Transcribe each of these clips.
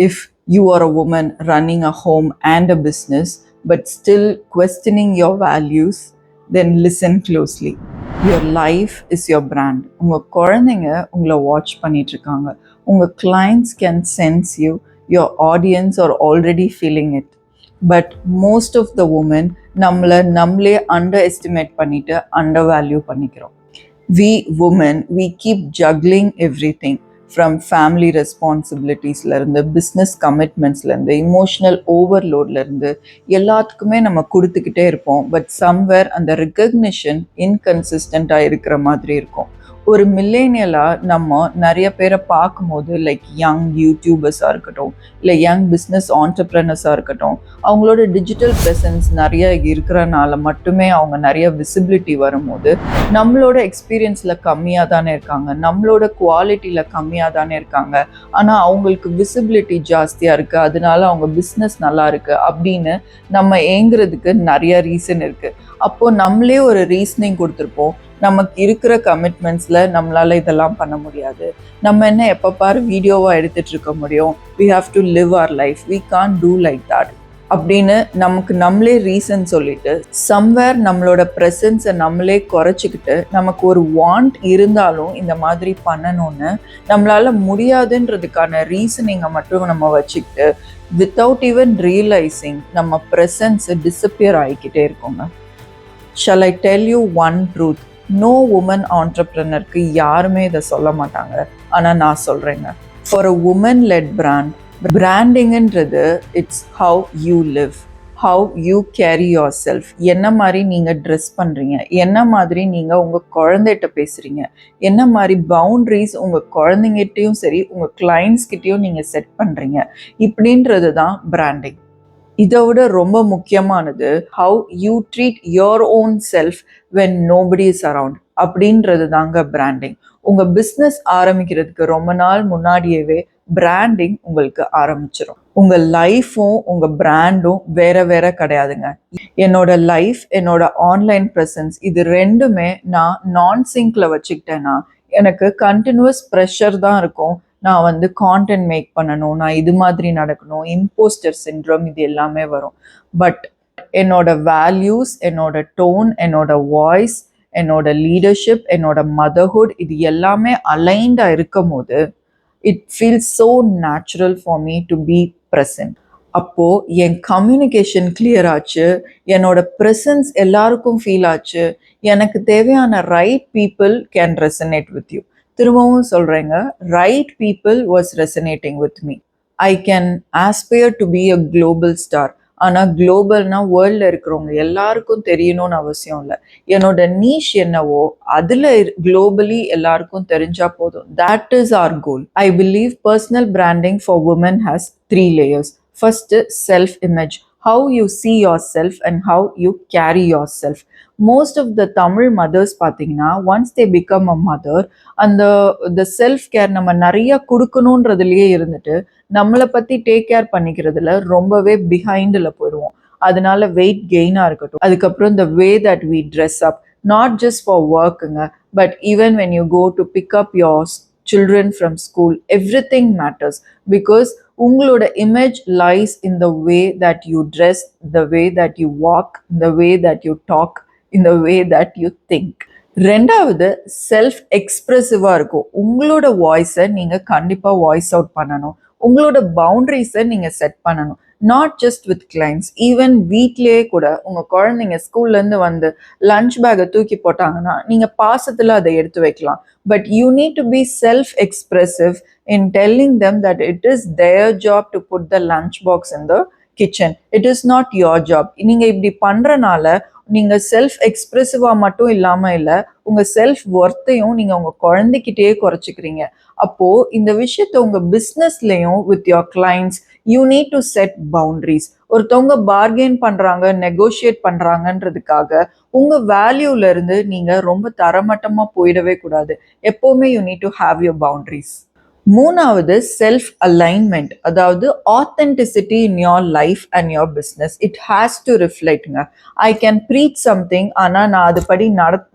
If you are a woman running a home and a business but still questioning your values, then listen closely. Your life is your brand. உங்க குழந்தைங்க உங்களை watch பண்ணிட்டு இருக்காங்க. உங்க clients can sense you. Your audience are already feeling it. But most of the women நம்மளே underestimate பண்ணிட்டு undervalue பண்ணிக்கிறோம். We women, we keep juggling everything from family responsibilities ல இருந்து business commitments ல இருந்து emotional overload ல இருந்து எல்லாத்துக்குமே நம்ம கொடுத்துக்கிட்டே இருப்போம். பட் somewhere அந்த recognition inconsistent இருக்கிற மாதிரி இருக்கும். ஒரு மில்லேனியலாக நம்ம நிறைய பேரை பார்க்கும்போது லைக் யங் யூடியூபர்ஸாக இருக்கட்டும், இல்லை யங் பிஸ்னஸ் ஆண்டர்ப்ரனர்ஸாக இருக்கட்டும், அவங்களோட டிஜிட்டல் ப்ரெசன்ஸ் நிறைய இருக்கிறனால மட்டுமே அவங்க நிறைய விசிபிலிட்டி வரும்போது நம்மளோட எக்ஸ்பீரியன்ஸில் கம்மியாக தானே இருக்காங்க, நம்மளோட குவாலிட்டியில் கம்மியாக தானே இருக்காங்க, ஆனால் அவங்களுக்கு விசிபிலிட்டி ஜாஸ்தியாக இருக்குது, அதனால அவங்க பிஸ்னஸ் நல்லா இருக்குது அப்படின்னு நம்ம ஏங்குறதுக்கு நிறைய ரீசன் இருக்குது. அப்போது நம்மளே ஒரு ரீசனிங் கொடுத்துருப்போம், நமக்கு இருக்கிற கமிட்மெண்ட்ஸில் நம்மளால் இதெல்லாம் பண்ண முடியாது, நம்ம என்ன எப்போ பாரு வீடியோவாக எடுத்துகிட்டு இருக்க முடியும், we have to live our life, we can't do like that அப்படின்னு நமக்கு நம்மளே ரீசன் சொல்லிட்டு சம்வேர் நம்மளோட ப்ரெசன்ஸை நம்மளே குறைச்சிக்கிட்டு நமக்கு ஒரு வாண்ட் இருந்தாலும் இந்த மாதிரி பண்ணணும்னு நம்மளால் முடியாதுன்றதுக்கான ரீசனிங்கை மட்டும் நம்ம வச்சுக்கிட்டு வித்தவுட் ஈவன் ரியலைசிங் நம்ம ப்ரெசன்ஸை டிஸப்பியர் ஆகிக்கிட்டே இருக்கோங்க. Shall I tell you one truth? No woman entrepreneurக்கு யாருமே இதை சொல்ல மாட்டாங்க, ஆனால் நான் சொல்கிறேங்க. For a woman led brand, பிராண்டிங்ன்றது it's how you live, how you carry yourself. என்ன மாதிரி நீங்கள் ட்ரெஸ் பண்ணுறீங்க, என்ன மாதிரி நீங்கள் உங்கள் குழந்தைகிட்ட பேசுகிறீங்க, என்ன மாதிரி பவுண்ட்ரிஸ் உங்கள் குழந்தைங்கிட்டையும் சரி உங்கள் கிளைண்ட்ஸ்கிட்டையும் நீங்கள் செட் பண்ணுறீங்க, இப்படின்றது தான் பிராண்டிங். இதை விட ரொம்ப முக்கியமானது how you treat your own self when nobody is around, அப்படின்றது தாங்க பிராண்டிங். உங்கள் பிஸ்னஸ் ஆரம்பிக்கிறதுக்கு ரொம்ப நாள் முன்னாடியவே பிராண்டிங் உங்களுக்கு ஆரம்பிச்சிடும். உங்கள் லைஃப்பும் உங்கள் பிராண்டும் வேற வேற கிடையாதுங்க. என்னோட லைஃப், என்னோட ஆன்லைன் ப்ரெசன்ஸ், இது ரெண்டுமே நான் நான் சிங்க்ல வச்சுக்கிட்டேன்னா எனக்கு கண்டினியூஸ் ப்ரெஷர் தான் இருக்கும். நான் கான்டென்ட் மேக் பண்ணணும், நான் இது மாதிரி நடக்கணும், இம்போஸ்டர் சிண்ட்ரோம், இது எல்லாமே வரும். பட் என்னோட வேல்யூஸ், என்னோட டோன், என்னோட வாய்ஸ், என்னோட லீடர்ஷிப், என்னோட மதர்ஹுட், இது எல்லாமே அலைன்டாக இருக்கும் போது it feels so natural for me to be present. அப்போது என் கம்யூனிகேஷன் கிளியர் ஆச்சு, என்னோட ப்ரெசன்ஸ் எல்லாருக்கும் ஃபீல் ஆச்சு, எனக்கு தேவையான right people can resonate with you. திரும்பவும் சொல்கிறேங்க, right people was resonating with me. I can Aspire to be a global star. ஆனால் குளோபல்னா வேர்ல்டில் இருக்கிறவங்க எல்லாருக்கும் தெரியணும்னு அவசியம் இல்லை. என்னோட நீஷ் என்னவோ அதில் குளோபலி எல்லாருக்கும் தெரிஞ்சால் போதும். That is our goal. I believe personal branding for women has 3 layers. First, self image, how you see yourself and how you carry yourself. Most of the Tamil mothers பார்த்தீங்கன்னா once they become a mother, the self care நம்ம நிறைய கொடுக்கணுன்றதுலேயே இருந்துட்டு நம்மளை பற்றி take care பண்ணிக்கிறதுல ரொம்பவே பிஹைண்டில் போயிடுவோம். அதனால wait கெயினாக இருக்கட்டும், அதுக்கப்புறம் the way that we dress up, not just for workங்க, but even when you go to pick up your children from school, everything matters because உங்களோட image lies in the way that you dress, the way that you walk, the way that you talk, in the way that you think. ரெண்டாவது, self எக்ஸ்பிரசிவாக இருக்கும். உங்களோட வாய்ஸை நீங்கள் கண்டிப்பாக voice out பண்ணணும், உங்களோட பவுண்ட்ரிஸை நீங்கள் செட் பண்ணணும். Not just with clients, even வீட்லேயே கூட உங்கள் குழந்தைங்க ஸ்கூல்லேருந்து லஞ்ச் பேக்கை தூக்கி போட்டாங்கன்னா நீங்கள் பாசத்தில் அதை எடுத்து வைக்கலாம். But you need to be self-expressive in telling them that it is their job to put the lunch box in the kitchen. It is not your job. நீங்கள் இப்படி பண்ணுறனால நீங்கள் செல்ஃப் எக்ஸ்பிரசிவாக மட்டும் இல்லாமல் இல்லை, உங்கள் செல்ஃப் ஒர்த்தையும் நீங்கள் உங்கள் குழந்தைகிட்டே குறைச்சிக்கிறீங்க. அப்போது இந்த விஷயத்தை உங்கள் பிஸ்னஸ்லேயும் with your clients you need to set boundaries. ஒருத்தவங்க பார்கெயின் பண்ணுறாங்க, நெகோஷியேட் பண்ணுறாங்கன்றதுக்காக உங்கள் வேல்யூலேருந்து நீங்கள் ரொம்ப தரமட்டமாக போயிடவே கூடாது. எப்போவுமே you need to have your boundaries. மூணாவது, செல்ஃப் அலைன்மெண்ட், அதாவது authenticity in your life and your business. It has to ரிஃப்ளெக்ட்ங்க. ஐ கேன் ப்ரீச் சம்திங், ஆனால் நான் அதுபடி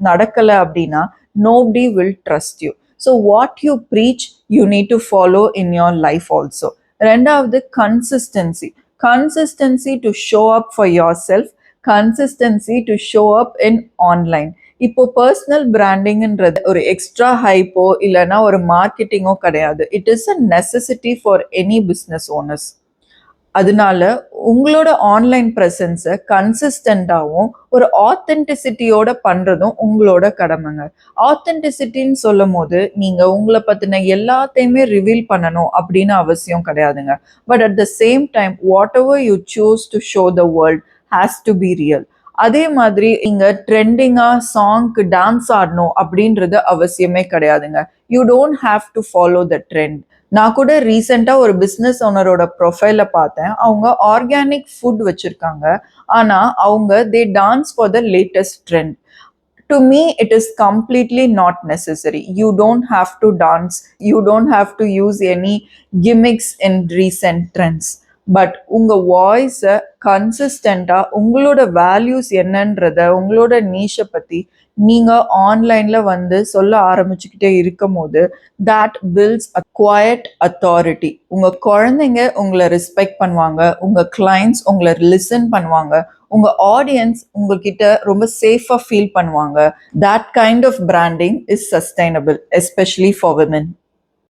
நடக்கலை அப்படின்னா nobody will trust you. So what you preach you need to follow in your life also. ரெண்டாவது consistency to show up for yourself, consistency to show up in online. இப்போ personal பிராண்டிங்ன்றது ஒரு extra ஹைப்போ இல்லைன்னா ஒரு மார்க்கெட்டிங்கோ கிடையாது. It is a necessity for any business owners. அதனால உங்களோட ஆன்லைன் ப்ரெசன்ஸை கன்சிஸ்டண்டாகவும் ஒரு ஆத்தென்டிசிட்டியோட பண்ணுறதும் உங்களோட கடமைங்க. ஆத்தென்டிசிட்டின்னு சொல்லும் போது நீங்கள் உங்களை பற்றின எல்லாத்தையுமே ரிவீல் பண்ணணும் அப்படின்னு அவசியம் கிடையாதுங்க. But at the same time what ever you choose to show the world has to be real. அதே மாதிரி இங்க ட்ரெண்டிங்கா சாங்க்கு டான்ஸ் ஆடணும் அப்படின்றது அவசியமே கிடையாதுங்க. You don't have to follow the trend. நான் கூட ரீசெண்டாக ஒரு பிஸ்னஸ் ஓனரோட ப்ரொஃபைலை பார்த்தேன். அவங்க ஆர்கானிக் ஃபுட் வச்சுருக்காங்க. ஆனால் அவங்க they dance for the latest trend. To me, it is completely not necessary. You don't have to dance. You don't have to use any gimmicks in recent trends. But உங்கள் வாய்ஸை கன்சிஸ்டண்ட்டாக உங்களோட values என்னன்றத உங்களோட நீஷை பற்றி நீங்கள் ஆன்லைனில் வந்து சொல்ல ஆரம்பிச்சுக்கிட்டே இருக்கும் போது that builds a quiet authority. உங்கள் குழந்தைங்க உங்களை ரெஸ்பெக்ட் பண்ணுவாங்க, உங்கள் கிளைண்ட்ஸ் உங்களை லிசன் பண்ணுவாங்க, உங்கள் ஆடியன்ஸ் உங்ககிட்ட ரொம்ப சேஃபாக ஃபீல் பண்ணுவாங்க. That kind of branding is sustainable, especially for women.